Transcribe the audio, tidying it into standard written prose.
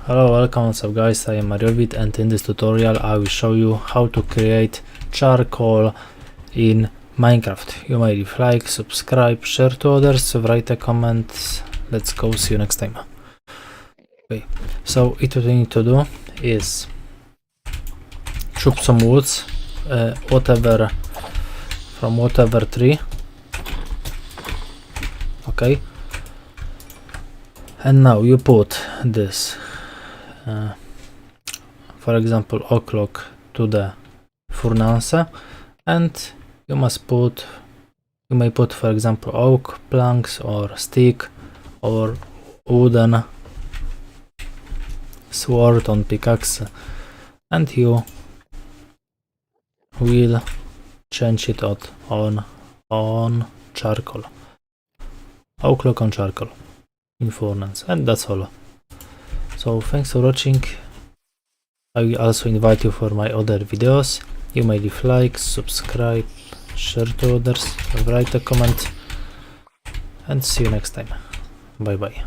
Hello, welcome, what's up guys, I am Mario, and in this tutorial I will show you how to create charcoal in Minecraft. You may leave like, subscribe, share to others, write a comment. Let's go, see you next time. Okay, so what we need to do is chop some woods, from whatever tree. Okay, and now you put this for example oak log to the furnace, and you may put for example oak planks or stick or wooden sword on pickaxe, and you will change it on charcoal, oak log on charcoal in furnace, and that's all. So thanks for watching. I will also invite you for my other videos. You may leave like, subscribe, share to others, write a comment, and see you next time. Bye bye.